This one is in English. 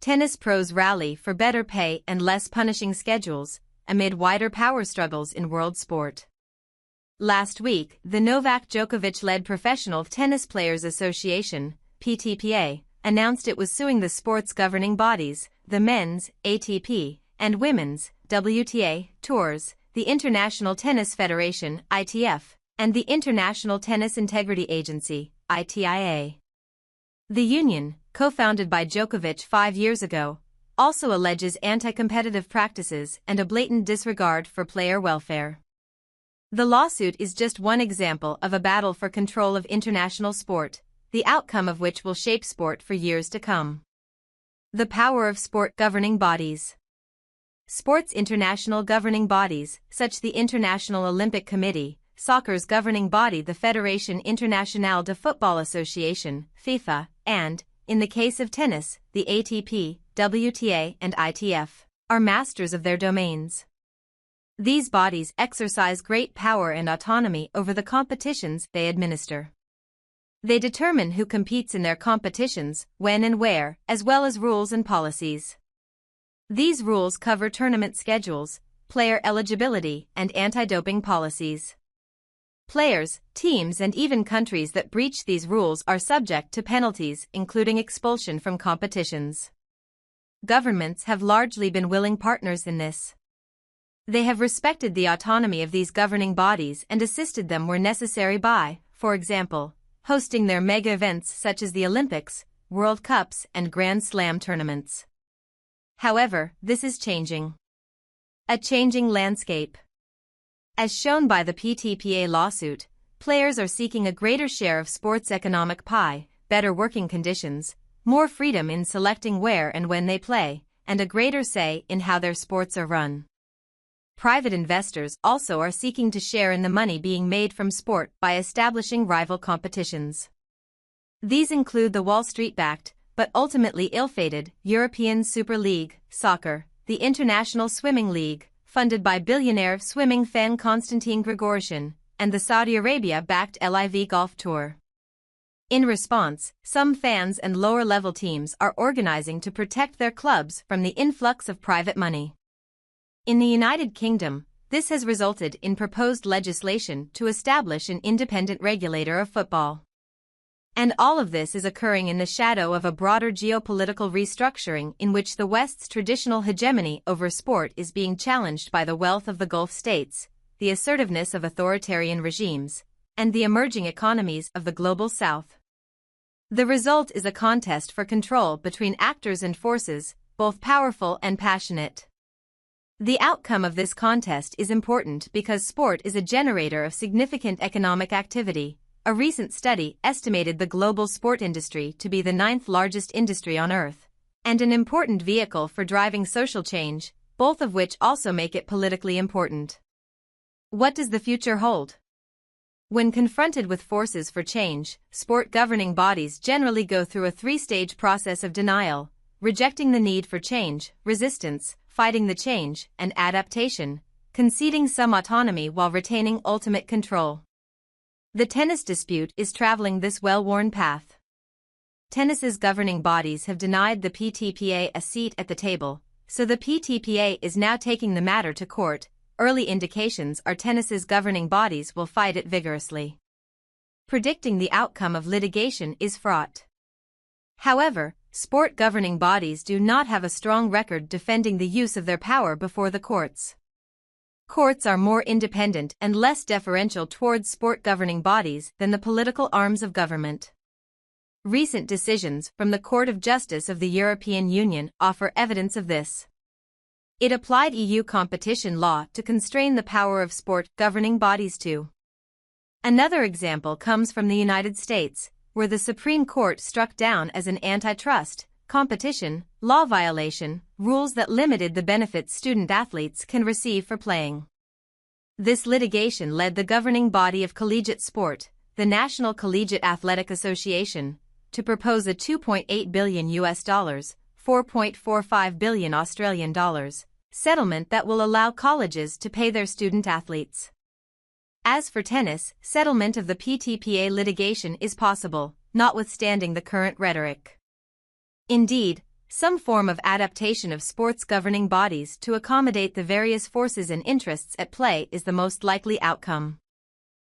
tennis pros rally for better pay and less punishing schedules, amid wider power struggles in world sport. Last week, the Novak Djokovic-led Professional Tennis Players Association, PTPA, announced it was suing the sport's governing bodies, the men's, ATP, and women's, WTA, tours, the International Tennis Federation, ITF, and the International Tennis Integrity Agency, ITIA. The union, co-founded by Djokovic 5 years ago, also alleges anti-competitive practices and a blatant disregard for player welfare. The lawsuit is just one example of a battle for control of international sport, the outcome of which will shape sport for years to come. The power of sport governing bodies. Sports' international governing bodies, such the International Olympic Committee, soccer's governing body the Fédération Internationale de Football Association, FIFA, and, in the case of tennis, the ATP, WTA and ITF, are masters of their domains. These bodies exercise great power and autonomy over the competitions they administer. They determine who competes in their competitions, when and where, as well as rules and policies. These rules cover tournament schedules, player eligibility, and anti-doping policies. Players, teams and even countries that breach these rules are subject to penalties, including expulsion from competitions. Governments have largely been willing partners in this. They have respected the autonomy of these governing bodies and assisted them where necessary by, for example, hosting their mega events such as the Olympics, World Cups and Grand Slam tournaments. However, this is changing. A changing landscape. As shown by the PTPA lawsuit, players are seeking a greater share of sports' economic pie, better working conditions, more freedom in selecting where and when they play, and a greater say in how their sports are run. Private investors also are seeking to share in the money being made from sport by establishing rival competitions. These include the Wall Street-backed, but ultimately ill-fated, European Super League, soccer, the International Swimming League, funded by billionaire swimming fan Konstantin Grigorishin, and the Saudi Arabia-backed LIV Golf Tour. In response, some fans and lower-level teams are organizing to protect their clubs from the influx of private money. In the United Kingdom, this has resulted in proposed legislation to establish an independent regulator of football. And all of this is occurring in the shadow of a broader geopolitical restructuring in which the West's traditional hegemony over sport is being challenged by the wealth of the Gulf states, the assertiveness of authoritarian regimes, and the emerging economies of the global South. The result is a contest for control between actors and forces, both powerful and passionate. The outcome of this contest is important because sport is a generator of significant economic activity. A recent study estimated the global sport industry to be the 9th largest industry on Earth, and an important vehicle for driving social change, both of which also make it politically important. What does the future hold? When confronted with forces for change, sport governing bodies generally go through a 3-stage process of denial, rejecting the need for change, resistance, fighting the change, and adaptation, conceding some autonomy while retaining ultimate control. The tennis dispute is traveling this well-worn path. Tennis's governing bodies have denied the PTPA a seat at the table, so the PTPA is now taking the matter to court. Early indications are tennis's governing bodies will fight it vigorously. Predicting the outcome of litigation is fraught. However, sport governing bodies do not have a strong record defending the use of their power before the courts. Courts are more independent and less deferential towards sport governing bodies than the political arms of government. Recent decisions from the Court of Justice of the European Union offer evidence of this. It applied EU competition law to constrain the power of sport governing bodies too. Another example comes from the United States, where the Supreme Court struck down as an antitrust, competition, law violation, rules that limited the benefits student athletes can receive for playing. This litigation led the governing body of collegiate sport, the National Collegiate Athletic Association, to propose a $2.8 billion $4.45 billion Australian dollars settlement that will allow colleges to pay their student athletes. As for tennis, settlement of the PTPA litigation is possible, notwithstanding the current rhetoric. Indeed, some form of adaptation of sports governing bodies to accommodate the various forces and interests at play is the most likely outcome.